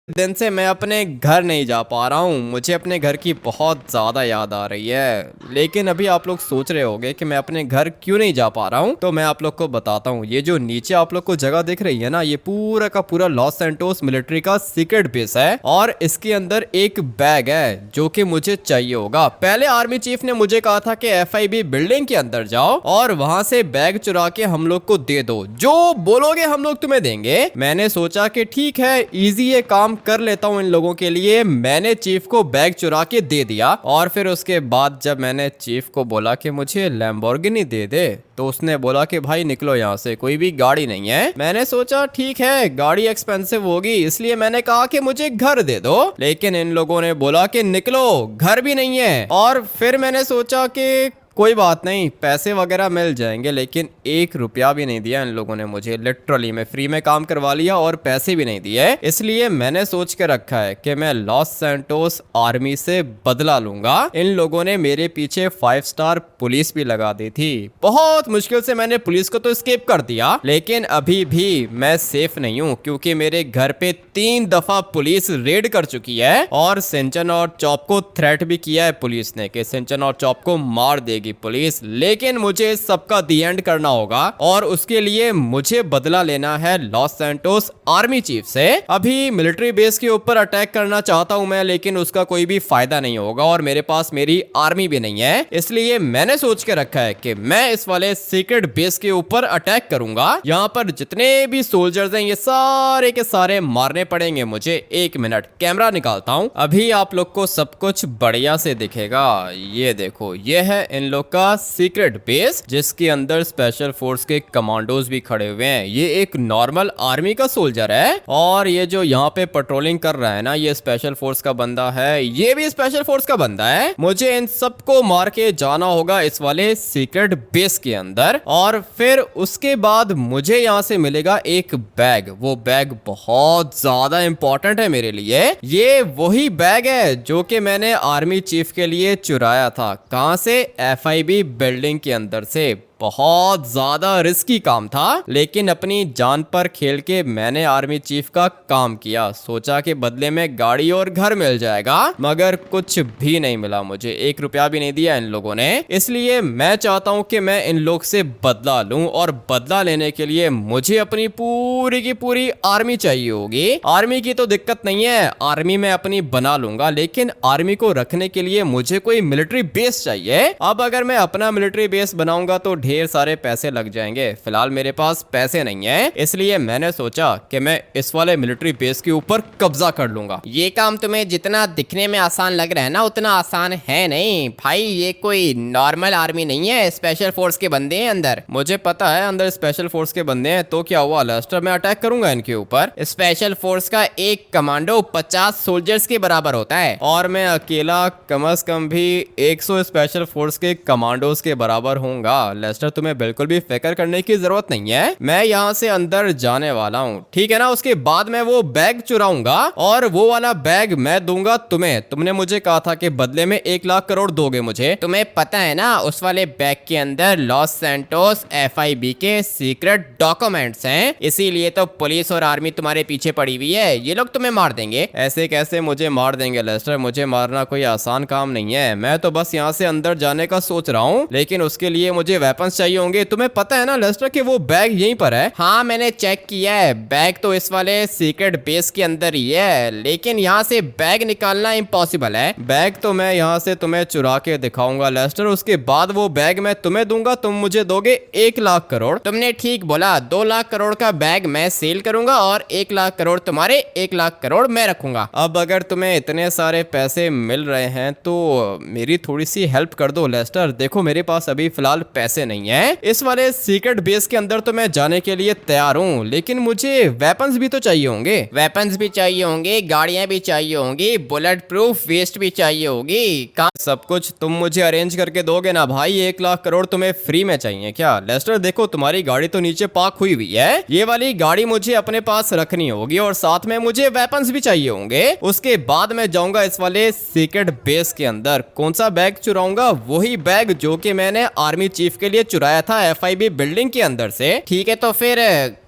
दिन से मैं अपने घर नहीं जा पा रहा हूँ। मुझे अपने घर की बहुत ज़्यादा याद आ रही है। लेकिन अभी आप लोग सोच रहे होंगे कि मैं अपने घर क्यों नहीं जा पा रहा हूँ, तो मैं आप लोग को बताता हूँ। ये जो नीचे आप लोग को जगह दिख रही है ना, ये पूरा का पूरा लॉस सैंटोस मिलिट्री का सीक्रेट बेस है और इसके अंदर एक बैग है जो कि मुझे चाहिए होगा। पहले आर्मी चीफ ने मुझे कहा था कि FIB बिल्डिंग के अंदर जाओ और वहां से बैग चुरा के हम लोग को दे दो, जो बोलोगे हम लोग तुम्हें देंगे। मैंने सोचा कि ठीक है, इजी ये काम कर लेता हूँ इन लोगों के लिए। मैंने चीफ को बैग चुरा के दे दिया और फिर उसके बाद जब मैंने चीफ को बोला कि मुझे लैम्बोर्गिनी दे दे, तो उसने बोला कि भाई निकलो यहाँ से, कोई भी गाड़ी नहीं है। मैंने सोचा ठीक है, गाड़ी एक्सपेंसिव होगी, इसलिए मैंने कहा कि मुझे घर दे दो। लेकिन इन लोगों ने बोला कि निकलो, घर भी नहीं है। और फिर मैंने सोचा कि कोई बात नहीं, पैसे वगैरह मिल जाएंगे, लेकिन 1 रुपया भी नहीं दिया इन लोगों ने मुझे। लिटरली मैं फ्री में काम करवा लिया और पैसे भी नहीं दिए। इसलिए मैंने सोच के रखा है कि मैं लॉस सैंटोस आर्मी से बदला लूंगा। इन लोगों ने मेरे पीछे 5 स्टार पुलिस भी लगा दी थी। बहुत मुश्किल से मैंने पुलिस को तो एस्केप कर दिया, लेकिन अभी भी मैं सेफ नहीं हूँ, क्योंकि मेरे घर पे 3 दफा पुलिस रेड कर चुकी है और सिंचन और चॉप को थ्रेट भी किया है पुलिस ने कि सिंचन और चॉप को मार देगी पुलिस। लेकिन मुझे सबका दी एंड करना होगा और उसके लिए मुझे बदला लेना है लॉस सैंटोस आर्मी चीफ से। अभी मिलिट्री बेस के ऊपर अटैक करना चाहता हूं मैं, लेकिन उसका कोई भी फायदा नहीं होगा और मेरे पास मेरी आर्मी भी नहीं है। इसलिए मैंने सोच के रखा है कि मैं इस वाले सीक्रेट बेस के ऊपर अटैक करूंगा। यहाँ पर जितने भी सोल्जर्स हैं ये सारे के सारे मारने पड़ेंगे मुझे। 1 मिनट, कैमरा निकालता हूँ, अभी आप लोग को सब कुछ बढ़िया से दिखेगा। ये देखो, ये है इन लोग का सीक्रेट बेस, जिसके अंदर स्पेशल फोर्स के कमांडोज भी खड़े हुए हैं। ये एक नॉर्मल आर्मी का सोल्जर है और ये जो यहाँ पे पेट्रोलिंग कर रहा है ना, ये स्पेशल फोर्स का बंदा है। ये भी स्पेशल फोर्स का बंदा है। मुझे इन सबको मार के जाना होगा इस वाले सीक्रेट बेस के अंदर और फिर उसके बाद मुझे यहाँ से मिलेगा एक बैग। वो बैग बहुत ज्यादा इंपॉर्टेंट है मेरे लिए। ये वही बैग है जो कि मैंने आर्मी चीफ के लिए चुराया था। कहां से? FIB बिल्डिंग के अंदर से। बहुत ज्यादा रिस्की काम था, लेकिन अपनी जान पर खेल के मैंने आर्मी चीफ का काम किया। सोचा कि बदले में गाड़ी और घर मिल जाएगा, मगर कुछ भी नहीं मिला मुझे। 1 रुपया भी नहीं दिया इन लोगों ने। इसलिए मैं चाहता हूं कि मैं इन लोग से बदला लूं और बदला लेने के लिए मुझे अपनी पूरी की पूरी आर्मी चाहिए होगी। आर्मी की तो दिक्कत नहीं है, आर्मी मैं अपनी बना लूंगा, लेकिन आर्मी को रखने के लिए मुझे कोई मिलिट्री बेस चाहिए। अब अगर मैं अपना मिलिट्री बेस बनाऊंगा तो ढेर सारे पैसे लग जाएंगे। फिलहाल मेरे पास पैसे नहीं है, इसलिए मैंने सोचा कि मैं इस वाले मिलिट्री बेस के ऊपर कब्जा कर लूंगा। ये काम तुम्हें जितना दिखने में आसान लग रहा है ना, उतना आसान है नहीं भाई। ये कोई नॉर्मल आर्मी नहीं है, स्पेशल फोर्स के बंदे हैं अंदर। मुझे पता है अंदर स्पेशल फोर्स के बंदे हैं, तो क्या हुआ लेस्टर, मैं अटैक करूंगा इनके ऊपर। स्पेशल फोर्स का एक कमांडो 50 सोल्जर्स के बराबर होता है और मैं अकेला कम से कम भी 100 स्पेशल फोर्स के कमांडोज के बराबर होऊंगा। लेस्टर, तुम्हें बिल्कुल भी फिक्र करने की जरूरत नहीं है। मैं यहाँ से अंदर जाने वाला हूँ, ठीक है ना। उसके बाद मैं वो बैग चुराऊंगा और वो वाला बैग मैं दूंगा तुम्हें। तुमने मुझे कहा था कि बदले में 1 लाख करोड़ दोगे मुझे। तुम्हें पता है ना, उस वाले बैग के अंदर लॉस सैंटोस FIB के सीक्रेट डॉक्यूमेंट्स हैं। इसीलिए तो पुलिस और आर्मी तुम्हारे पीछे पड़ी हुई है। ये लोग तुम्हें मार देंगे। ऐसे कैसे मुझे मार देंगे लेस्टर? मुझे मारना कोई आसान काम नहीं है। मैं तो बस यहाँ से अंदर जाने का सोच रहा हूँ, लेकिन उसके लिए मुझे वेपन्स चाहिए होंगे। तुम्हें पता है ना लेस्टर कि वो बैग यहीं पर है। हाँ, मैंने चेक किया है, बैग तो इस वाले सीक्रेट बेस के अंदर ही है, लेकिन यहाँ से बैग निकालना इम्पॉसिबल है। बैग तो मैं यहाँ से तुम्हें चुरा के दिखाऊंगा लेस्टर। उसके बाद वो बैग मैं तुम्हें दूंगा, तुम मुझे दोगे 1 लाख करोड़। तुमने ठीक बोला, 2 लाख करोड़ का बैग मैं सेल करूंगा और 1 लाख करोड़ तुम्हारे, 1 लाख करोड़ मैं रखूंगा। अब अगर तुम्हें इतने सारे पैसे मिल रहे हैं तो मेरी थोड़ी सी हेल्प कर दो लेस्टर। देखो मेरे पास अभी फिलहाल पैसे नहीं है। इस वाले सीक्रेट बेस के अंदर तो मैं जाने के लिए तैयार हूँ, लेकिन मुझे वेपन्स भी तो चाहिए होंगे। वेपन्स भी चाहिए होंगे, गाड़ियां भी चाहिए होंगी, बुलेट प्रूफ वेस्ट भी चाहिए होगी। सब कुछ तुम मुझे अरेंज करके दोगे ना भाई? 1 लाख करोड़ तुम्हें फ्री में चाहिए क्या? लेस्टर देखो, तुम्हारी गाड़ी तो नीचे पार्क हुई हुई है। ये वाली गाड़ी मुझे अपने पास रखनी होगी और साथ में मुझे वेपन्स भी चाहिए होंगे। उसके बाद मैं जाऊंगा इस वाले सीक्रेट बेस के अंदर। कौन सा बैग चुराऊंगा? वही बैग जो कि मैंने आर्मी चीफ के लिए चुराया था FIB बिल्डिंग के अंदर से। ठीक है, तो फिर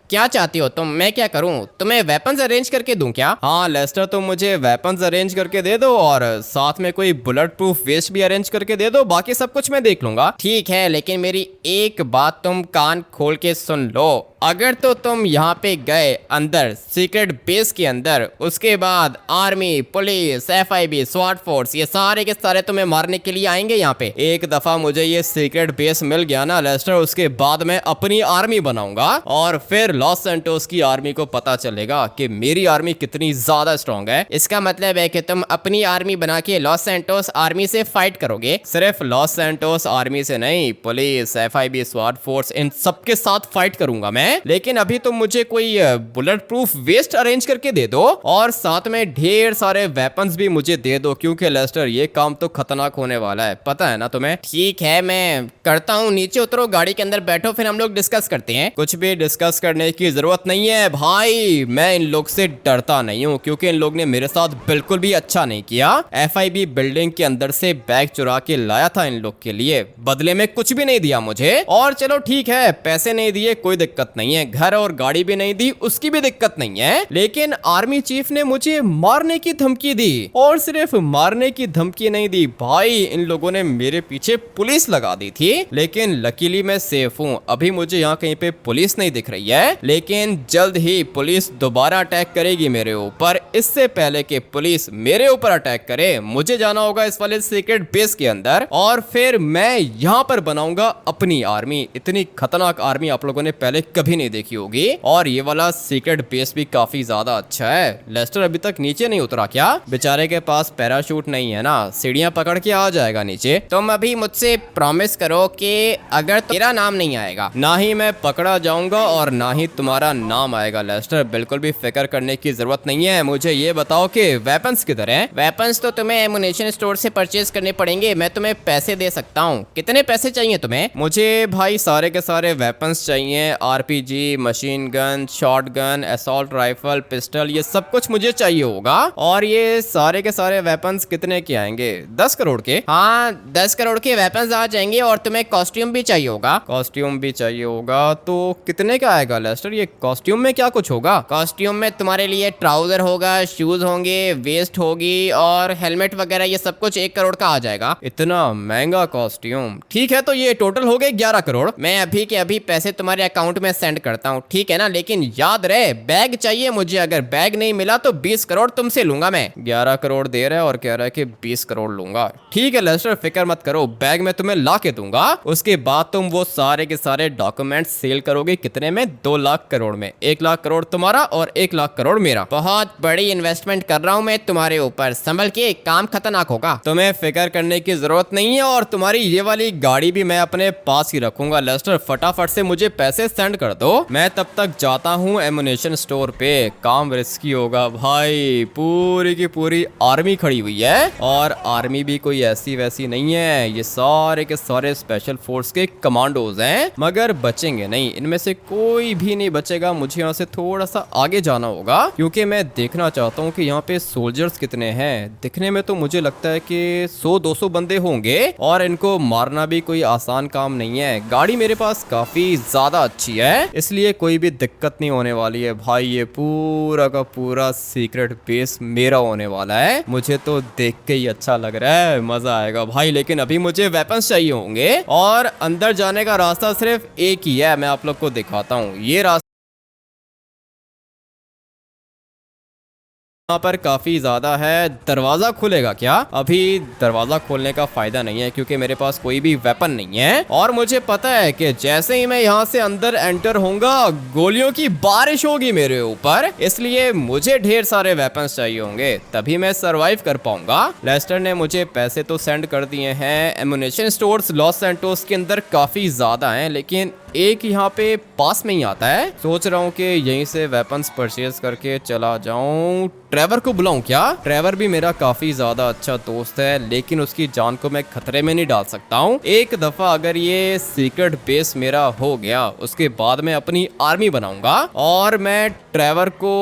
क्या चाहती हो तुम? मैं क्या करूं? तुम्हें वेपन्स अरेंज करके दूं क्या? हाँ लेस्टर, तुम मुझे वेपन्स अरेंज करके दे दो और साथ में कोई बुलेट प्रूफ वेस्ट भी अरेंज करके दे दो, बाकी सब कुछ मैं देख लूंगा। ठीक है, लेकिन मेरी एक बात तुम कान खोल के सुन लो। अगर तो तुम यहाँ पे गए अंदर सीक्रेट बेस के अंदर, उसके बाद आर्मी, पुलिस, एफआईबी, स्वाट फोर्स, ये सारे के सारे तुम्हें मारने के लिए आएंगे यहाँ पे। एक दफा मुझे ये सीक्रेट बेस मिल गया ना लेस्टर, उसके बाद मैं अपनी आर्मी बनाऊंगा और फिर लॉस सैंटोस की आर्मी को पता चलेगा कि मेरी आर्मी कितनी ज्यादा स्ट्रांग है। इसका मतलब है कि तुम अपनी आर्मी बना के लॉस सैंटोस आर्मी से फाइट करोगे? सिर्फ लॉस सैंटोस आर्मी से नहीं, पुलिस, एफआईबी, स्वाट फोर्स, इन सबके साथ फाइट करूंगा मैं। लेकिन अभी तुम मुझे कोई बुलेट प्रूफ वेस्ट अरेंज करके दे दो और साथ में ढेर सारे वेपन्स भी मुझे दे दो, क्योंकि लेस्टर ये काम तो खतरनाक होने वाला है, पता है ना तुम्हें। ठीक है, मैं करता हूँ। नीचे उतरो, गाड़ी के अंदर बैठो, फिर हम लोग डिस्कस करते हैं। कुछ भी डिस्कस करने की जरूरत नहीं है भाई, मैं इन लोग से डरता नहीं हूँ, क्योंकि इन लोग ने मेरे साथ बिल्कुल भी अच्छा नहीं किया। एफआईबी बिल्डिंग के अंदर से बैग चुरा के लाया था इन लोग के लिए, बदले में कुछ भी नहीं दिया मुझे। और चलो ठीक है, पैसे नहीं दिए कोई दिक्कत नहीं है, घर और गाड़ी भी नहीं दी उसकी भी दिक्कत नहीं है, लेकिन आर्मी चीफ ने मुझे मारने की धमकी दी। और सिर्फ मारने की धमकी नहीं दी भाई, इन लोगों ने मेरे पीछे पुलिस लगा दी थी, लेकिन लकीली मैं सेफ हूँ। अभी मुझे यहाँ कहीं पे पुलिस नहीं दिख रही है, लेकिन जल्द ही पुलिस दोबारा अटैक करेगी मेरे ऊपर। इससे पहले कि पुलिस मेरे ऊपर अटैक करे, मुझे जाना होगा इस वाले सीक्रेट बेस के अंदर और फिर मैं यहाँ पर बनाऊंगा अपनी आर्मी। इतनी खतरनाक आर्मी आप लोगों ने पहले कभी नहीं देखी होगी। और ये वाला सीक्रेट बेस भी काफी ज्यादा अच्छा है। लेस्टर अभी तक नीचे नहीं उतरा क्या? बेचारे के पास पैराशूट नहीं है ना, सीढ़ियां पकड़ के आ जाएगा नीचे। तुम अभी मुझसे प्रॉमिस करो कि अगर तेरा नाम नहीं आएगा, ना ही मैं पकड़ा जाऊंगा और ना ही तुम्हारा नाम आएगा। लेस्टर बिल्कुल भी फिक्र करने की जरूरत नहीं है। मुझे ये बताओ कि वेपन्स किधर हैं? वेपन्स तो तुम्हें एमुनेशन स्टोर से परचेज करने पड़ेंगे। मैं तुम्हें पैसे दे सकता हूँ। कितने पैसे चाहिए तुम्हें? मुझे भाई सारे के सारे वेपन्स चाहिए, RPG, machine gun, shotgun, assault rifle, pistol, ये सब कुछ मुझे चाहिए होगा। और ये सारे के सारे वेपन्स कितने के आएंगे? 10 करोड़ के? हाँ, 10 करोड़ के वेपन्स आ जाएंगे। और तुम्हें कॉस्ट्यूम भी चाहिए होगा। कॉस्ट्यूम भी चाहिए होगा, तो कितने का आएगा लेस्टर? ये कॉस्ट्यूम में क्या कुछ होगा? कॉस्ट्यूम में तुम्हारे लिए ट्राउजर होगा, शूज होंगे, वेस्ट होगी और हेलमेट वगैरह, ये सब कुछ 1 करोड़ का आ जाएगा। इतना महंगा कॉस्ट्यूम? ठीक है, तो ये टोटल हो गए 11 करोड़। मैं अभी के अभी पैसे तुम्हारे अकाउंट में सेंड करता हूँ, ठीक है ना? लेकिन याद रहे, बैग चाहिए मुझे। अगर बैग नहीं मिला तो 20 करोड़ तुमसे लूंगा मैं। 11 करोड़ दे रहा है और कह रहा है कि 20 करोड़ लूंगा। ठीक है लेस्टर, फिक्र मत करो, बैग मैं तुम्हें ला के दूंगा। उसके बाद तुम वो सारे के सारे डॉक्यूमेंट सेल करोगे। कितने में? 2 लाख करोड़ में। 1 लाख करोड़ तुम्हारा और 1 लाख करोड़ मेरा। बहुत बड़ी इन्वेस्टमेंट कर रहा हूँ मैं तुम्हारे ऊपर, संभल के, काम खतरनाक होगा। तुम्हें फिक्र करने की जरूरत नहीं है। और तुम्हारी ये वाली गाड़ी भी मैं अपने पास ही रखूंगा। लेस्टर फटाफट से मुझे पैसे सेंड कर दो, मैं तब तक जाता हूँ एमुनेशन स्टोर पे। काम रिस्की होगा भाई, पूरी की पूरी आर्मी खड़ी हुई है और आर्मी भी कोई ऐसी वैसी नहीं है, ये सारे के सारे स्पेशल फोर्स के कमांडोज हैं। मगर बचेंगे नहीं, इनमें से कोई भी नहीं बचेगा। मुझे यहाँ से थोड़ा सा आगे जाना होगा, क्योंकि मैं देखना चाहता हूँ कि यहाँ पे सोल्जर्स कितने हैं। दिखने में तो मुझे लगता है कि 100-200 बंदे होंगे और इनको मारना भी कोई आसान काम नहीं है। गाड़ी मेरे पास काफी ज्यादा अच्छी है, इसलिए कोई भी दिक्कत नहीं होने वाली है भाई। ये पूरा का पूरा सीक्रेट बेस मेरा होने वाला है। मुझे तो देख के ही अच्छा लग रहा है, मजा आएगा भाई। लेकिन अभी मुझे वेपन्स चाहिए होंगे और अंदर जाने का रास्ता सिर्फ एक ही है, मैं आप लोग को दिखाता हूँ। ये रास्ता यहाँ पर काफी ज्यादा है। दरवाजा खुलेगा क्या? अभी दरवाजा खोलने का फायदा नहीं है, क्योंकि मेरे पास कोई भी वेपन नहीं है। और मुझे पता है कि जैसे ही मैं यहाँ से अंदर एंटर होऊंगा, गोलियों की बारिश होगी मेरे ऊपर, इसलिए मुझे ढेर सारे वेपन्स चाहिए होंगे, तभी मैं सरवाइव कर पाऊंगा। लेस्टर ने मुझे पैसे तो सेंड कर दिए हैं। एमुनेशन स्टोर्स लॉस सैंटोस के अंदर काफी ज्यादा हैं, लेकिन एक यहाँ पे पास में ही आता है। सोच रहा हूँ कि यहीं से वेपन्स परचेज करके चला जाऊं। ट्रेवर को बुलाऊं क्या? ट्रेवर भी मेरा काफी ज्यादा अच्छा दोस्त है, लेकिन उसकी जान को मैं खतरे में नहीं डाल सकता हूँ। एक दफा अगर ये सीक्रेट बेस मेरा हो गया, उसके बाद मैं अपनी आर्मी बनाऊंगा और मैं ट्रेवर को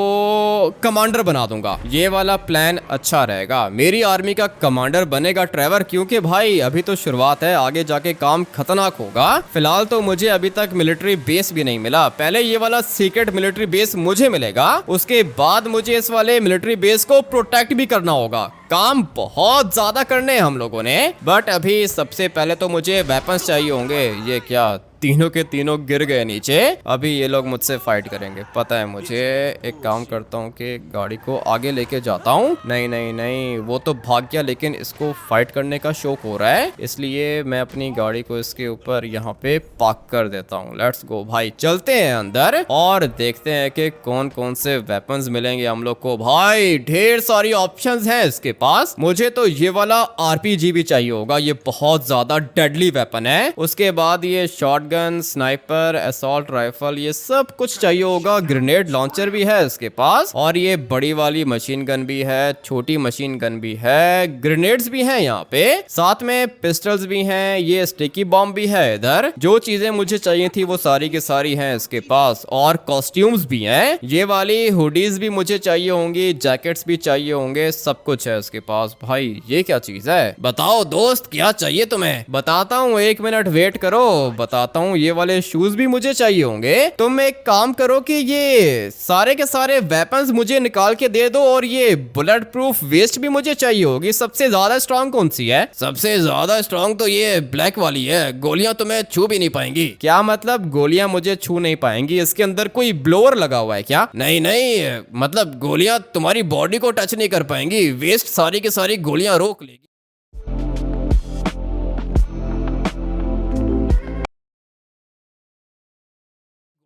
कमांडर बना दूंगा। ये वाला प्लान अच्छा रहेगा। मेरी आर्मी का कमांडर बनेगा ट्रेवर, क्योंकि भाई अभी तो शुरुआत है, आगे जाके काम खतरनाक होगा। फिलहाल तो मुझे अभी तक तक मिलिट्री बेस भी नहीं मिला। पहले ये वाला सीक्रेट मिलिट्री बेस मुझे मिलेगा, उसके बाद मुझे इस वाले मिलिट्री बेस को प्रोटेक्ट भी करना होगा। काम बहुत ज्यादा करने हैं हम लोगों ने, बट अभी सबसे पहले तो मुझे वेपन्स चाहिए होंगे। ये क्या, तीनों के तीनों गिर गए नीचे। अभी ये लोग मुझसे फाइट करेंगे, पता है मुझे। एक काम करता हूँ कि गाड़ी को आगे लेके जाता हूँ। नहीं नहीं नहीं, वो तो भाग गया, लेकिन इसको फाइट करने का शौक हो रहा है, इसलिए मैं अपनी गाड़ी को इसके ऊपर यहाँ पे पार्क कर देता हूँ। लेट्स गो भाई, चलते हैं अंदर और देखते हैं कि कौन कौन से वेपन्स मिलेंगे हम लोग को। भाई ढेर सारी ऑप्शंस हैं इसके पास। मुझे तो ये वाला आरपीजी भी चाहिए होगा, ये बहुत ज्यादा डेडली वेपन है। उसके बाद ये शॉटगन, स्नाइपर, असॉल्ट राइफल, ये सब कुछ चाहिए होगा। ग्रेनेड लॉन्चर भी है इसके पास, और ये बड़ी वाली मशीन गन भी है, छोटी मशीन गन भी है, ग्रेनेड्स भी हैं यहाँ पे, साथ में पिस्टल्स भी हैं, ये स्टिकी बॉम्ब भी है इधर। जो चीजें मुझे चाहिए थी वो सारी की सारी हैं इसके पास, और कॉस्ट्यूम्स भी हैं। ये वाली हुडीज भी मुझे चाहिए होंगी, जैकेट्स भी चाहिए होंगे, सब कुछ है इसके पास। भाई ये क्या चीज है? बताओ दोस्त, क्या चाहिए तुम्हें? बताता हूँ, 1 मिनट वेट करो, बताता हूँ। ये वाले शूज भी मुझे चाहिए होंगे। तुम एक काम करो कि ये सारे के सारे वेपन्स मुझे निकाल के दे दो, और ये बुलेट प्रूफ वेस्ट भी मुझे चाहिए होगी। सबसे ज्यादा स्ट्रांग कौन सी है? सबसे ज्यादा स्ट्रांग तो ये ब्लैक वाली है, गोलियां तुम्हें छू भी नहीं पाएंगी। क्या मतलब गोलियां मुझे छू नहीं पाएंगी? इसके अंदर कोई ब्लोअर लगा हुआ है क्या? नहीं नहीं, मतलब गोलियां तुम्हारी बॉडी को टच नहीं कर पाएंगी, वेस्ट सारी की सारी गोलियां रोक लेगी।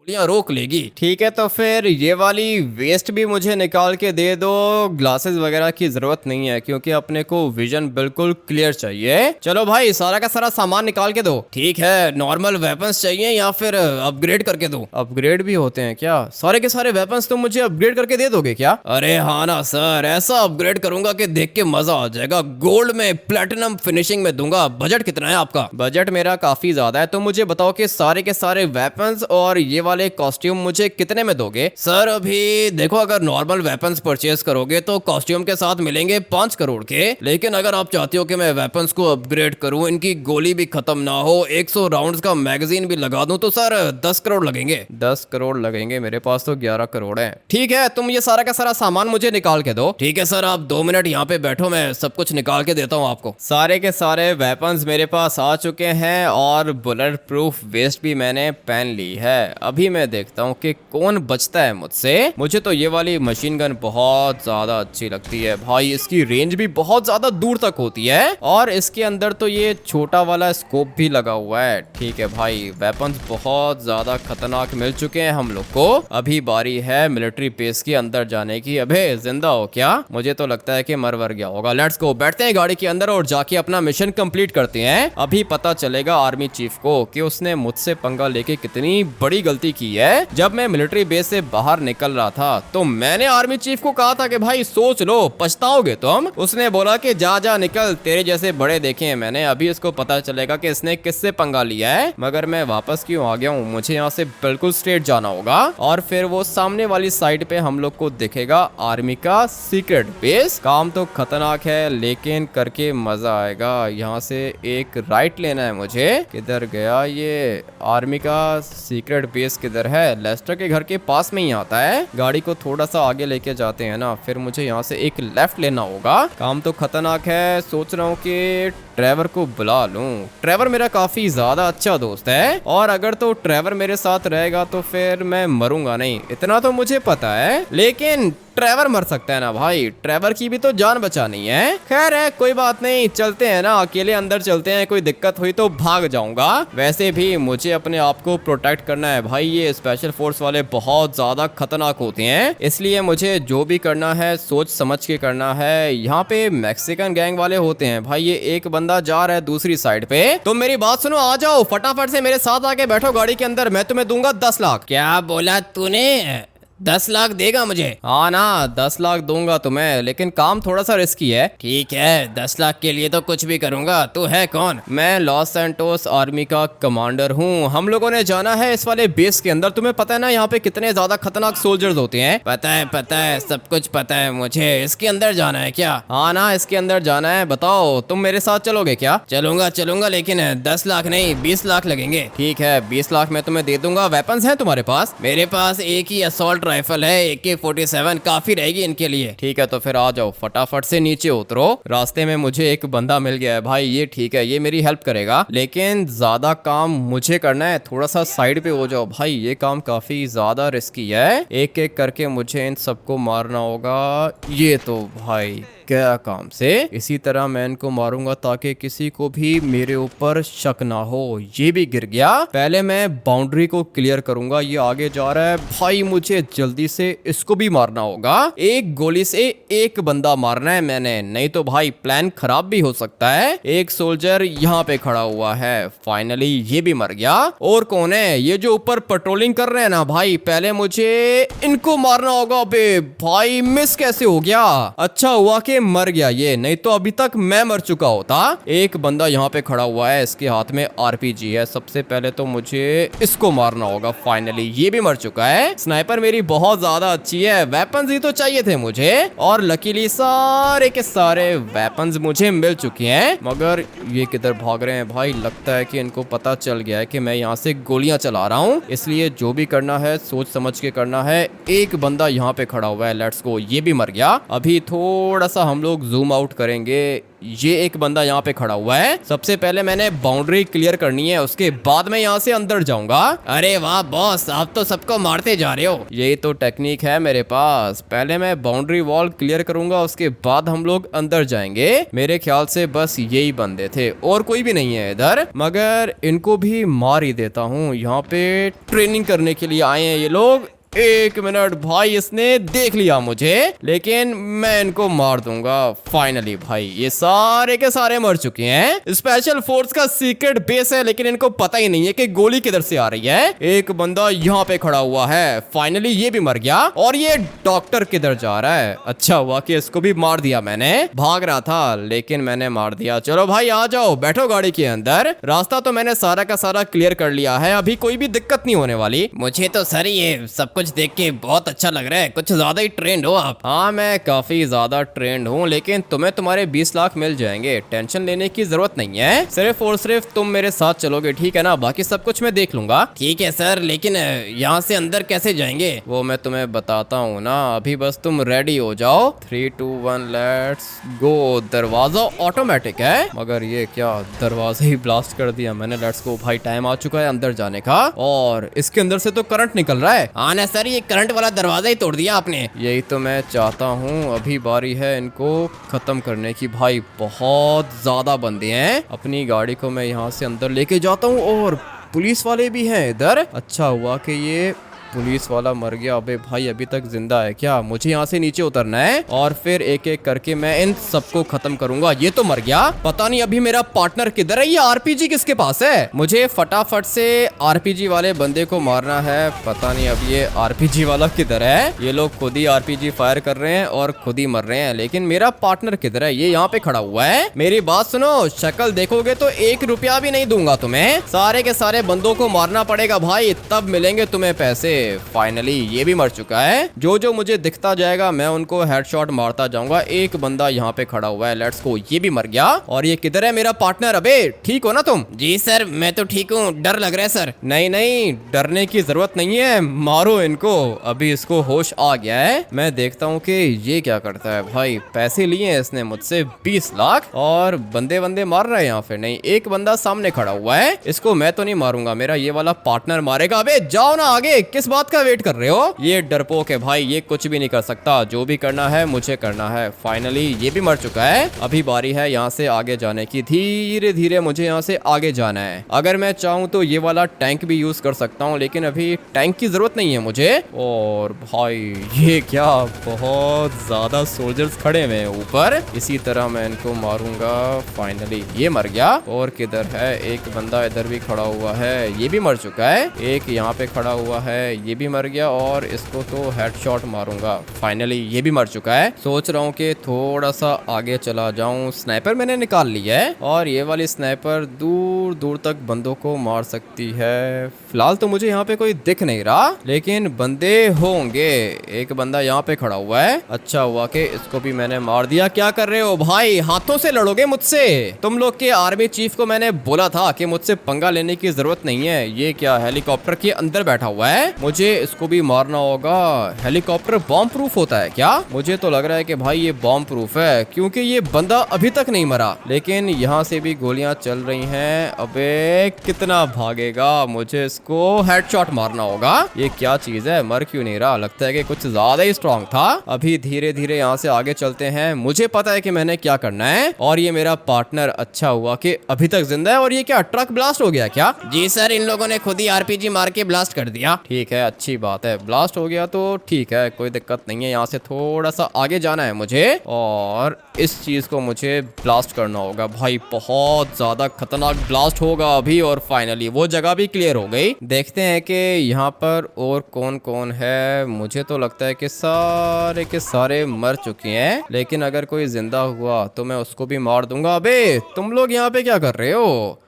रोक लेगी। ठीक है, तो फिर ये वाली वेस्ट भी मुझे निकाल के दे दो। ग्लासेस वगैरह की जरूरत नहीं है, क्योंकि अपने को विजन बिल्कुल क्लियर चाहिए। चलो भाई, सारा का सारा सामान निकाल के दो। ठीक है, नॉर्मल वेपन्स चाहिए या फिर अपग्रेड करके दो? अपग्रेड भी होते हैं क्या? सारे के सारे वेपन्स तुम मुझे अपग्रेड करके दे दोगे क्या? अरे हाँ ना सर, ऐसा अपग्रेड करूंगा कि देख के मजा आ जाएगा। गोल्ड में, प्लेटिनम फिनिशिंग में दूंगा। बजट कितना है आपका? बजट मेरा काफी ज्यादा है, तो मुझे बताओ कि सारे के सारे वेपन्स और ये वाले कॉस्ट्यूम मुझे कितने में दोगे? सर अभी देखो, अगर नॉर्मल वेपन्स परचेज करोगे तो कॉस्ट्यूम के साथ मिलेंगे 5 करोड़ के, लेकिन अगर आप चाहते हो कि मैं वेपन्स को अपग्रेड करूं, इनकी गोली भी खत्म ना हो, 100 राउंड्स का मैगजीन भी लगा दूं, तो सर 10 करोड़ लगेंगे। 10 करोड़ लगेंगे? मेरे पास तो 11 करोड़ है। ठीक है, तुम ये सारा का सारा सामान मुझे निकाल के दो। ठीक है सर, आप 2 मिनट यहाँ पे बैठो, मैं सब कुछ निकाल के देता हूँ आपको। सारे के सारे वेपन्स मेरे पास आ चुके हैं, और बुलेट प्रूफ वेस्ट भी मैंने पहन ली है। अभी मैं देखता हूँ कि कौन बचता है मुझसे। मुझे तो ये वाली मशीन गन बहुत ज्यादा अच्छी लगती है भाई, इसकी रेंज भी बहुत ज्यादा दूर तक होती है, और इसके अंदर तो ये छोटा वाला स्कोप भी लगा हुआ है। ठीक है भाई, वेपन्स बहुत ज्यादा खतरनाक मिल चुके हैं हम लोग को। अभी बारी है मिलिट्री बेस के अंदर जाने की। अबे जिंदा हो क्या? मुझे तो लगता है कि मर वर गया होगा। लेट्स गो, बैठते हैं गाड़ी के अंदर और जाके अपना मिशन कंप्लीट करते हैं। अभी पता चलेगा आर्मी चीफ को कि उसने मुझसे पंगा लेके कितनी बड़ी गलती की है। जब मैं मिलिट्री बेस से बाहर निकल रहा था तो मैंने आर्मी चीफ को कहा था कि भाई सोच लो, पछताओगे तुम। उसने बोला कि जा जा निकल, तेरे जैसे बड़े देखे हैं मैंने। अभी इसको पता चलेगा कि इसने किससे पंगा लिया है। मगर मैं वापस क्यों आ गया हूँ? मुझे यहाँ से बिल्कुल स्ट्रेट जाना होगा, और फिर वो सामने वाली साइड पे हम लोग को दिखेगा आर्मी का सीक्रेट बेस। काम तो खतरनाक है, लेकिन करके मजा आएगा। यहाँ से एक राइट लेना है मुझे। किधर गया ये आर्मी का सीक्रेट बेस? किधर है? लेस्टर के घर के पास में ही आता है। गाड़ी को थोड़ा सा आगे लेके जाते हैं ना, फिर मुझे यहाँ से एक लेफ्ट लेना होगा। काम तो खतरनाक है, सोच रहा हूँ कि ट्रेवर को बुला लूं। ट्रेवर मेरा काफी ज्यादा अच्छा दोस्त है, और अगर तो ट्रेवर मेरे साथ रहेगा तो फिर मैं मरूंगा नहीं, इतना तो मुझे पता है। लेकिन ट्रेवर मर सकता है ना भाई, ट्रेवर की भी तो जान बचानी है। खैर है, कोई बात नहीं, चलते हैं ना, अकेले अंदर चलते हैं। कोई दिक्कत हुई तो भाग जाऊंगा। वैसे भी मुझे अपने आप को प्रोटेक्ट करना है भाई, ये स्पेशल फोर्स वाले बहुत ज्यादा खतरनाक होते हैं, इसलिए मुझे जो भी करना है सोच समझ के करना है। यहाँ पे मैक्सिकन गैंग वाले होते हैं भाई, ये एक बंदा जा रहा है दूसरी साइड पे। तो मेरी बात सुनो, आ जाओ फटाफट से मेरे साथ आके बैठो गाड़ी के अंदर, मैं तुम्हें दूंगा 10 लाख। क्या बोला तूने? 10 लाख देगा मुझे? हाँ ना, 10 लाख दूंगा तुम्हें, लेकिन काम थोड़ा सा रिस्की है। ठीक है, 10 लाख के लिए तो कुछ भी करूंगा। तू है कौन? मैं लॉस सैंटोस आर्मी का कमांडर हूँ। हम लोगों ने जाना है इस वाले बेस के अंदर। तुम्हें पता है ना यहाँ पे कितने ज्यादा खतरनाक सोल्जर्स होते हैं। पता है, सब कुछ पता है मुझे। इसके अंदर जाना है क्या? हाँ ना, इसके अंदर जाना है। बताओ, तुम मेरे साथ चलोगे क्या? चलूंगा, लेकिन 10 लाख नहीं 20 लाख लगेंगे। ठीक है, 20 लाख मैं तुम्हें दे दूंगा। वेपन्स हैं तुम्हारे पास? मेरे पास एक ही असॉल्ट राइफल है, AK-47, काफी रहेगी इनके लिए। ठीक है, तो फिर आ जाओ, फटाफट से नीचे उतरो। रास्ते में मुझे एक बंदा मिल गया है भाई, ये ठीक है, ये मेरी हेल्प करेगा, लेकिन ज्यादा काम मुझे करना है। थोड़ा सा साइड पे हो जाओ भाई, ये काम काफी ज्यादा रिस्की है। एक एक करके मुझे इन सबको मारना होगा। ये तो भाई गया काम से। इसी तरह मैं इनको मारूंगा ताकि किसी को भी मेरे ऊपर शक ना हो। ये भी गिर गया। पहले मैं बाउंड्री को क्लियर करूंगा। ये आगे जा रहा है भाई, मुझे जल्दी से इसको भी मारना होगा। एक गोली से एक बंदा मारना है मैंने, नहीं तो भाई प्लान खराब भी हो सकता है। एक सोल्जर यहाँ पे खड़ा हुआ है। फाइनली ये भी मर गया। और कौन है ये जो ऊपर पेट्रोलिंग कर रहे हैं ना भाई, पहले मुझे इनको मारना होगा। बे भाई मिस कैसे हो गया? अच्छा हुआ कि मर गया ये, नहीं तो अभी तक मैं मर चुका होता। एक बंदा यहाँ पे खड़ा हुआ है, इसके हाथ में RPG है। सबसे पहले तो मुझे इसको मारना होगा। फाइनली ये भी मर चुका है। स्नाइपर मेरी बहुत ज्यादा अच्छी है। वेपन्स ही तो चाहिए थे मुझे, और लकीली सारे के सारे वेपन्स मुझे मिल चुके हैं। मगर ये किधर भाग रहे हैं भाई? लगता है कि इनको पता चल गया है कि मैं यहाँ से गोलियां चला रहा हूँ, इसलिए जो भी करना है सोच समझ के करना है। एक बंदा यहाँ पे खड़ा हुआ है, लेट्स गो। ये भी मर गया। अभी थोड़ा सा हम लोग जूम आउट करेंगे। ये एक बंदा यहाँ पे खड़ा हुआ है। सबसे पहले मैंने बाउंड्री क्लियर करनी है, उसके बाद मैं यहाँ से अंदर जाऊंगा। अरे वाह बॉस, आप तो सबको मारते जा रहे हो। यही तो टेक्निक है मेरे पास। पहले मैं बाउंड्री वॉल क्लियर करूंगा, उसके बाद हम लोग अंदर जाएंगे। मेरे ख्याल से बस यही बंदे थे और कोई भी नहीं है इधर, मगर इनको भी मार ही देता हूँ। यहाँ पे ट्रेनिंग करने के लिए आए हैं ये लोग। एक मिनट भाई, इसने देख लिया मुझे, लेकिन मैं इनको मार दूंगा। फाइनली भाई ये सारे के सारे मर चुके हैं। स्पेशल फोर्स का सीक्रेट बेस है, लेकिन इनको पता ही नहीं है कि गोली किधर से आ रही है। एक बंदा यहाँ पे खड़ा हुआ है। फाइनली ये भी मर गया। और ये डॉक्टर किधर जा रहा है? अच्छा हुआ कि इसको भी मार दिया मैंने। भाग रहा था लेकिन मैंने मार दिया। चलो भाई आ जाओ, बैठो गाड़ी के अंदर। रास्ता तो मैंने सारा का सारा क्लियर कर लिया है, अभी कोई भी दिक्कत नहीं होने वाली। मुझे तो सर ये सब कुछ देख के बहुत अच्छा लग रहा है, कुछ ज्यादा ही ट्रेंड हो आप। हाँ मैं काफी ज्यादा ट्रेंड हूँ, लेकिन तुम्हें तुम्हारे 20 लाख मिल जाएंगे, टेंशन लेने की जरूरत नहीं है। सिर्फ और सिर्फ तुम मेरे साथ चलोगे, ठीक है ना? बाकी सब कुछ मैं देख लूंगा। ठीक है सर, लेकिन यहाँ से अंदर कैसे जाएंगे? वो मैं तुम्हें बताता हूँ ना, अभी बस तुम रेडी हो जाओ। 3 2 1 लेट्स गो। दरवाजा ऑटोमेटिक है, मगर ये क्या, दरवाजा ही ब्लास्ट कर दिया मैंने। लेट्स गो भाई, टाइम आ चुका है अंदर जाने का। और इसके अंदर से तो करंट निकल रहा है। हाँ ना सर, ये करंट वाला दरवाजा ही तोड़ दिया आपने। यही तो मैं चाहता हूँ। अभी बारी है इनको खत्म करने की। भाई बहुत ज्यादा बंदे हैं। अपनी गाड़ी को मैं यहाँ से अंदर लेके जाता हूँ, और पुलिस वाले भी हैं इधर। अच्छा हुआ कि ये पुलिस वाला मर गया। अबे भाई अभी तक जिंदा है क्या? मुझे यहाँ से नीचे उतरना है और फिर एक एक करके मैं इन सबको खत्म करूंगा। ये तो मर गया। पता नहीं अभी मेरा पार्टनर किधर है। ये RPG किसके पास है? मुझे फटाफट से RPG वाले बंदे को मारना है। पता नहीं अब ये RPG वाला किधर है। ये लोग खुद ही RPG फायर कर रहे हैं और खुद ही मर रहे हैं, लेकिन मेरा पार्टनर किधर है? ये यहाँ पे खड़ा हुआ है। मेरी बात सुनो, शक्ल देखोगे तो 1 रुपया भी नहीं दूंगा तुम्हें। सारे के सारे बंदों को मारना पड़ेगा भाई, तब मिलेंगे तुम्हें पैसे। फाइनली ये भी मर चुका है। जो जो मुझे दिखता जाएगा मैं उनको हेडशॉट मारता जाऊंगा। एक बंदा यहाँ पे खड़ा हुआ है, लेट्स गो। ये भी मर गया। और ये किधर है मेरा पार्टनर? अबे ठीक हो ना तुम? जी सर, मैं तो ठीक हूँ। डर लग रहा है सर। नहीं नहीं, डरने की जरूरत नहीं है, मारो इनको। अभी इसको होश आ गया है। मैं देखता हूँ कि ये क्या करता है। भाई पैसे लिए हैं इसने मुझसे 20 लाख, और बंदे बंदे मार रहा है यहाँ पे। नहीं, एक बंदा सामने खड़ा हुआ है, इसको मैं तो नहीं मारूंगा, मेरा ये वाला पार्टनर मारेगा। अबे जाओ ना आगे, किस बात का वेट कर रहे हो? ये डरपोक है भाई, ये कुछ भी नहीं कर सकता। जो भी करना है मुझे करना है। फाइनली ये भी मर चुका है। अभी बारी है यहाँ से आगे जाने की। धीरे धीरे मुझे यहाँ से आगे जाना है। अगर मैं चाहूँ तो ये वाला टैंक भी यूज कर सकता हूँ, लेकिन अभी टैंक की जरूरत नहीं है मुझे। और भाई ये क्या, बहुत ज्यादा सोल्जर्स खड़े हुए हैं ऊपर। इसी तरह मैं इनको मारूंगा। फाइनली ये मर गया। और किधर है? एक बंदा इधर भी खड़ा हुआ है, ये भी मर चुका है। एक यहाँ पे खड़ा हुआ है, ये भी मर गया और इसको तो हेडशॉट मारूंगा। फाइनली ये भी मर चुका है। सोच रहा हूँ कि थोड़ा सा आगे चला जाऊं। स्नाइपर मैंने निकाल लिया है और ये वाली स्नाइपर दूर दूर तक बंदों को मार सकती है। फिलहाल तो मुझे यहाँ पे कोई दिख नहीं रहा, लेकिन बंदे होंगे। एक बंदा यहाँ पे खड़ा हुआ है। अच्छा हुआ कि इसको भी मैंने मार दिया। क्या कर रहे हो भाई, हाथों से लड़ोगे मुझसे? तुम लोग के आर्मी चीफ को मैंने बोला था कि मुझसे पंगा लेने की जरूरत नहीं है। ये क्या हेलीकॉप्टर के अंदर बैठा हुआ है, मुझे इसको भी मारना होगा। हेलीकॉप्टर बॉम्ब प्रूफ होता है क्या? मुझे तो लग रहा है कि भाई ये बॉम्ब प्रूफ है, क्योंकि ये बंदा अभी तक नहीं मरा। लेकिन यहाँ से भी गोलियां चल रही हैं। अबे कितना भागेगा, मुझे इसको हेडशॉट मारना होगा। ये क्या चीज है, मर क्यों नहीं रहा? लगता है कि कुछ ज्यादा ही स्ट्रांग था। अभी धीरे धीरे यहाँ से आगे चलते हैं। मुझे पता है कि मैंने क्या करना है। और ये मेरा पार्टनर अच्छा हुआ कि अभी तक जिंदा है। और ये क्या ट्रक ब्लास्ट हो गया क्या? जी सर, इन लोगों ने खुद ही आरपीजी मार के ब्लास्ट कर दिया। ठीक है, अच्छी बात है। ब्लास्ट हो गया तो ठीक है, कोई दिक्कत नहीं है। यहाँ से थोड़ा सा आगे जाना है मुझे और इस चीज को मुझे ब्लास्ट करना होगा। भाई बहुत ज्यादा खतरनाक ब्लास्ट होगा अभी। और फाइनली वो जगह भी क्लियर हो गई। देखते हैं कि यहाँ पर और कौन कौन है। मुझे तो लगता है कि सारे के सारे मर चुके हैं, लेकिन अगर कोई जिंदा हुआ तो मैं उसको भी मार दूंगा। अबे तुम लोग यहाँ पे क्या कर रहे हो?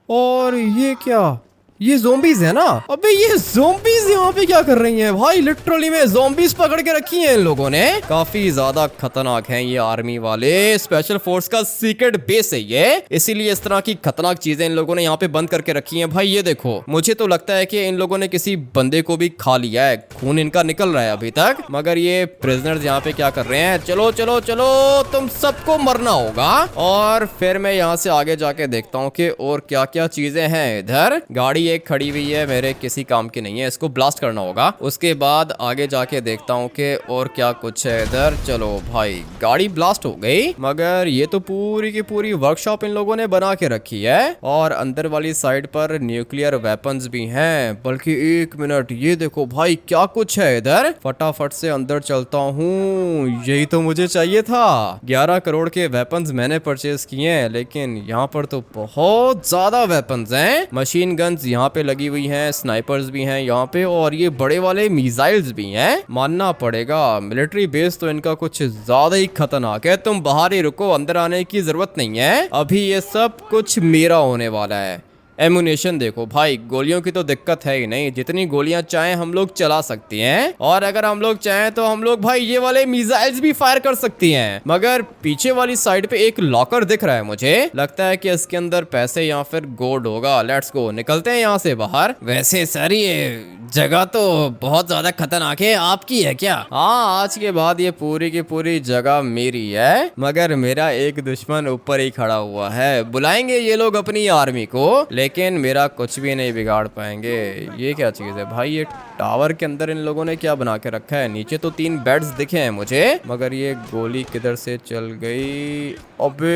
और ये क्या, ये ज़ोंबीज है ना? अबे ये ज़ोंबीज यहाँ पे क्या कर रही हैं भाई? लिटरली में ज़ोंबीज पकड़ के रखी हैं इन लोगों ने। काफी ज्यादा खतरनाक हैं ये आर्मी वाले। स्पेशल फोर्स का सीक्रेट बेस है ये, इसीलिए इस तरह की खतरनाक चीजें इन लोगों ने यहाँ पे बंद करके रखी हैं। भाई ये देखो, मुझे तो लगता है कि इन लोगों ने किसी बंदे को भी खा लिया है। खून इनका निकल रहा है अभी तक। मगर ये प्रिजनर्स यहाँ पे क्या कर रहे हैं? चलो चलो चलो, तुम सबको मरना होगा। और फिर मैं यहाँ से आगे जाके देखता हूँ कि और क्या क्या चीजें हैं इधर। गाड़ी एक खड़ी हुई है, मेरे किसी काम की नहीं है, इसको ब्लास्ट करना होगा। उसके बाद आगे जाके देखता हूँ कि और क्या कुछ है इधर। चलो भाई, गाड़ी ब्लास्ट हो गई, मगर ये तो पूरी की पूरी वर्कशॉप इन लोगों ने बना के रखी है। और अंदर वाली साइड पर न्यूक्लियर वेपन्स भी हैं। बल्कि एक मिनट, ये देखो भाई क्या कुछ है इधर। फटाफट से अंदर चलता हूँ, यही तो मुझे चाहिए था। 11 करोड़ के वेपन्स मैंने परचेज किए हैं, लेकिन यहाँ पर तो बहुत ज्यादा वेपन्स हैं। मशीन गन्स यहाँ पे लगी हुई हैं, स्नाइपर्स भी हैं यहाँ पे, और ये बड़े वाले मिसाइल्स भी हैं। मानना पड़ेगा, मिलिट्री बेस तो इनका कुछ ज्यादा ही खतरनाक है। तुम बाहर ही रुको, अंदर आने की जरूरत नहीं है। अभी ये सब कुछ मेरा होने वाला है। एमुनेशन देखो भाई, गोलियों की तो दिक्कत है ही नहीं। जितनी गोलियां चाहें हम लोग चला सकते हैं। और अगर हम लोग चाहें तो हम लोग भाई ये वाले मिसाइल्स भी फायर कर सकती हैं। मगर पीछे वाली साइड पे एक लॉकर दिख रहा है, मुझे लगता है कि इसके अंदर पैसे या फिर गोल्ड होगा। लेट्स गो, निकलते हैं यहाँ से बाहर। वैसे सर ये जगह तो बहुत ज्यादा खतरनाक है, आपकी है क्या? हाँ, आज के बाद ये पूरी की पूरी जगह मेरी है। मगर मेरा एक दुश्मन ऊपर ही खड़ा हुआ है। बुलाएंगे ये लोग अपनी आर्मी को, लेकिन मेरा कुछ भी नहीं बिगाड़ पाएंगे। ये क्या चीज़ है भाई? ये टावर के अंदर इन लोगों ने क्या बना के रखा है? नीचे तो 3 बेड्स दिखे हैं मुझे, मगर ये गोली किधर से चल गई? अबे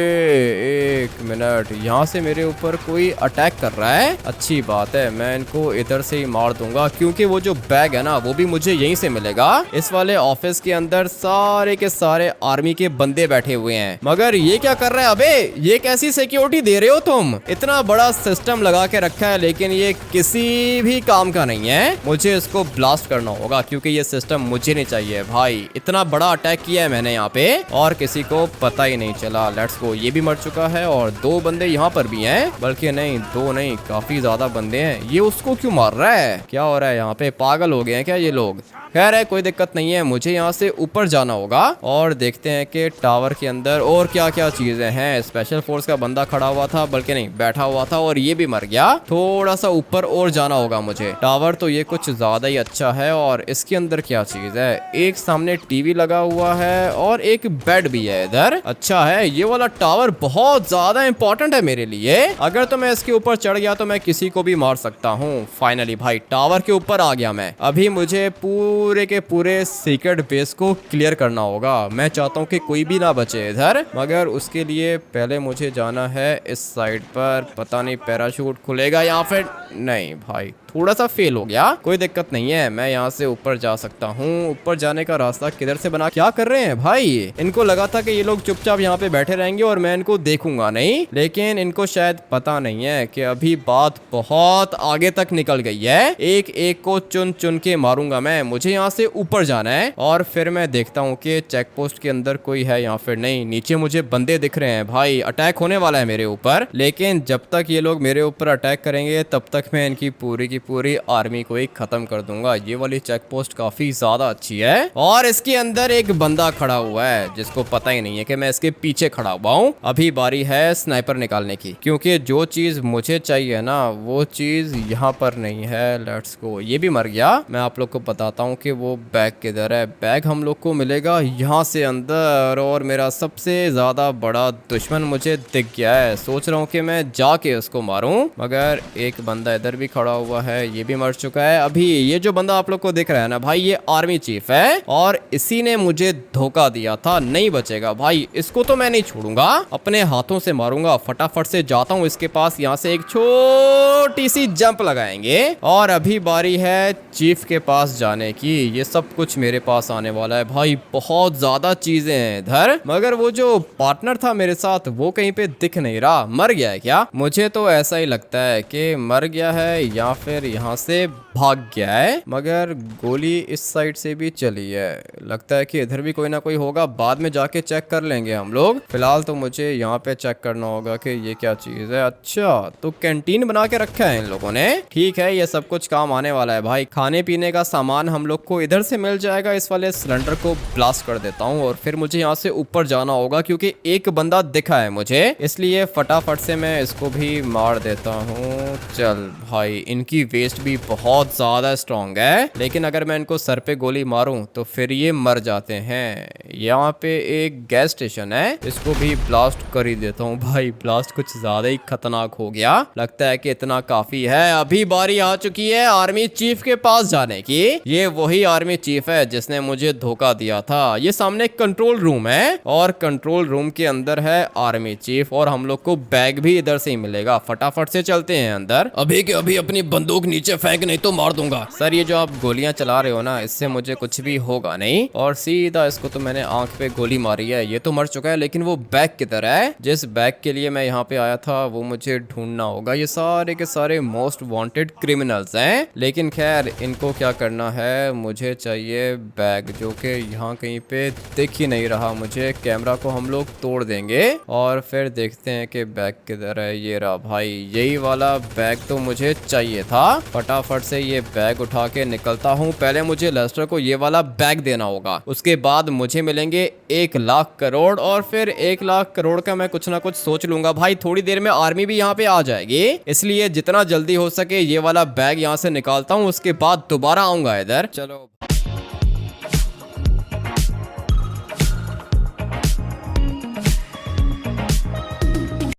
एक मिनट, यहाँ से मेरे ऊपर कोई अटैक कर रहा है। अच्छी बात है, मैं इनको इधर से ही मार दूंगा, क्योंकि वो जो बैग है ना वो भी मुझे यहीं से मिलेगा। इस वाले ऑफिस के अंदर सारे के सारे आर्मी के बंदे बैठे हुए हैं। मगर ये क्या कर रहा है? अबे ये कैसी सिक्योरिटी दे रहे हो तुम? इतना बड़ा सिस्टम लगा के रखा है, लेकिन ये किसी भी काम का नहीं है। मुझे इसको ब्लास्ट करना होगा, क्योंकि ये सिस्टम मुझे नहीं चाहिए भाई। इतना बड़ा अटैक किया है मैंने यहाँ पे और किसी को पता ही नहीं चला। लेट्स गो, ये भी मर चुका है और 2 बंदे यहाँ पर भी हैं। बल्कि नहीं, 2 नहीं, काफी ज्यादा बंदे हैं। ये उसको क्यों मार रहा है? क्या हो रहा है यहाँ पे? पागल हो गए हैं क्या ये लोग? खैर है, कोई दिक्कत नहीं है। मुझे यहाँ से ऊपर जाना होगा और देखते हैं कि टावर के अंदर और क्या क्या चीजें हैं। स्पेशल फोर्स का बंदा खड़ा हुआ था, बल्कि नहीं बैठा हुआ था, और ये भी मर गया। थोड़ा सा ऊपर और जाना होगा मुझे। टावर तो ये कुछ ज्यादा ही अच्छा है। और इसके अंदर क्या चीज है? एक सामने टीवी लगा हुआ है और एक बेड भी है इधर। अच्छा है, ये वाला टावर बहुत ज्यादा इंपॉर्टेंट है मेरे लिए। अगर तो मैं इसके ऊपर चढ़ गया तो मैं किसी को भी मार सकता हूँ। फाइनली भाई टावर के ऊपर आ गया मैं। अभी मुझे पूरे के पूरे सीक्रेट बेस को क्लियर करना होगा। मैं चाहता हूँ कि कोई भी ना बचे इधर, मगर उसके लिए पहले मुझे जाना है इस साइड पर। पता नहीं पैराशूट पैराशूट खुलेगा या फिर नहीं भाई, थोड़ा सा फेल हो गया, कोई दिक्कत नहीं है, मैं यहाँ से ऊपर जा सकता हूँ। ऊपर जाने का रास्ता किधर से बना, क्या कर रहे हैं भाई? इनको लगा था कि ये लोग चुपचाप यहाँ पे बैठे रहेंगे और मैं इनको देखूंगा नहीं, लेकिन इनको शायद पता नहीं है कि अभी बात बहुत आगे तक निकल गई है। एक एक को चुन चुन के मारूंगा मैं। मुझे यहाँ से ऊपर जाना है और फिर मैं देखता हूँ कि चेक पोस्ट के अंदर कोई है या फिर नहीं। नीचे मुझे बंदे दिख रहे हैं भाई, अटैक होने वाला है मेरे ऊपर, लेकिन जब तक ये लोग मेरे ऊपर अटैक करेंगे तब तक मैं इनकी पूरी की पूरी आर्मी को ही खत्म कर दूंगा। ये वाली चेक पोस्ट काफी ज्यादा अच्छी है और इसके अंदर एक बंदा खड़ा हुआ है जिसको पता ही नहीं है कि मैं इसके पीछे खड़ा हुआ हूँ। अभी बारी है स्नाइपर निकालने की, क्योंकि जो चीज मुझे चाहिए ना वो चीज यहाँ पर नहीं है। लेट्स गो, ये भी मर गया। मैं आप लोग को बताता हूँ कि वो बैग किधर है। बैग हम लोग को मिलेगा यहाँ से अंदर, और मेरा सबसे ज्यादा बड़ा दुश्मन मुझे दिख गया है। सोच रहा हूँ कि मैं जाके उसको मारूं, मगर एक बंदा इधर भी खड़ा हुआ है, ये भी मर चुका है। अभी ये जो बंदा आप लोग को दिख रहा है ना भाई, ये आर्मी चीफ है और इसी ने मुझे धोखा दिया था। नहीं बचेगा भाई, इसको तो मैं नहीं छोड़ूंगा, अपने हाथों से मारूंगा। फटाफट से जाता हूँ इसके पास, यहाँ से एक छोटी सी जंप लगाएंगे और अभी बारी है चीफ के पास जाने की। ये सब कुछ मेरे पास आने वाला है भाई, बहुत ज्यादा चीजें हैं इधर, मगर वो जो पार्टनर था मेरे साथ वो कहीं पे दिख नहीं रहा। मर गया है क्या? मुझे तो ऐसा ही लगता है कि मर गया है या फिर यहाँ से भाग गया है, मगर गोली इस साइड से भी चली है। लगता है कि इधर भी कोई ना कोई होगा, बाद में जाके चेक कर लेंगे हम लोग। फिलहाल तो मुझे यहाँ पे चेक करना होगा कि ये क्या चीज है। अच्छा, तो कैंटीन बना के रखा है इन लोगों ने। ठीक है, ये सब कुछ काम आने वाला है भाई। खाने पीने का सामान हम लोग को इधर से मिल जाएगा। इस वाले सिलेंडर को ब्लास्ट कर देता हूँ और फिर मुझे यहाँ से ऊपर जाना होगा, क्योंकि एक बंदा दिखा है मुझे, इसलिए फटाफट से मैं इसको भी मार देता हूँ। चल भाई, इनकी वेस्ट भी बहुत ज्यादा स्ट्रांग है, लेकिन अगर मैं इनको सर पे गोली मारूं तो फिर ये मर जाते हैं। यहाँ पे एक गैस स्टेशन है, इसको भी ब्लास्ट कर ही देता हूँ भाई। ब्लास्ट कुछ ज्यादा ही खतरनाक हो गया, लगता है कि इतना काफी है। अभी बारी आ चुकी है आर्मी चीफ के पास जाने की। ये वही आर्मी चीफ है जिसने मुझे धोखा दिया था। ये सामने कंट्रोल रूम है और कंट्रोल रूम के अंदर है आर्मी चीफ, और हम लोग को बैग भी इधर से ही मिलेगा। फटाफट से चलते हैं अंदर। अभी के अभी अपनी बंदूक नीचे फेंक, नहीं तो मार दूंगा। सर, ये जो आप गोलियां चला रहे हो ना, इससे मुझे कुछ भी होगा नहीं। और सीधा इसको तो मैंने आंख पे गोली मारी है, ये तो मर चुका है, लेकिन वो बैग किधर है? जिस बैग के लिए मैं यहाँ पे आया था वो मुझे ढूंढना होगा। ये सारे के सारे मोस्ट वांटेड क्रिमिनल्स हैं, लेकिन खैर इनको क्या करना है, मुझे चाहिए बैग, जो कि यहाँ कहीं पे दिख ही नहीं रहा मुझे। कैमरा को हम लोग तोड़ देंगे और फिर देखते हैं कि बैग किधर है। ये रहा भाई, यही वाला बैग तो मुझे चाहिए था। फटाफट से ये बैग उठा के निकलता हूँ। पहले मुझे लेस्टर को ये वाला बैग देना होगा, उसके बाद मुझे मिलेंगे 1,00,000 करोड़, और फिर 1,00,000 करोड़ का मैं कुछ ना कुछ सोच लूंगा भाई। थोड़ी देर में आर्मी भी यहाँ पे आ जाएगी, इसलिए जितना जल्दी हो सके ये वाला बैग यहाँ से निकालता हूँ, उसके बाद दोबारा आऊंगा इधर। चलो,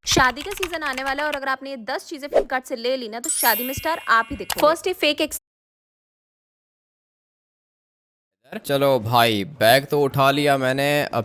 शादी का सीजन आने वाला है और अगर आपने ये 10 चीजें फ्लिपकार्ट से ले ली ना तो शादी में स्टार आप ही देखो। फर्स्ट है फेक। चलो भाई, बैग तो उठा लिया मैंने, अब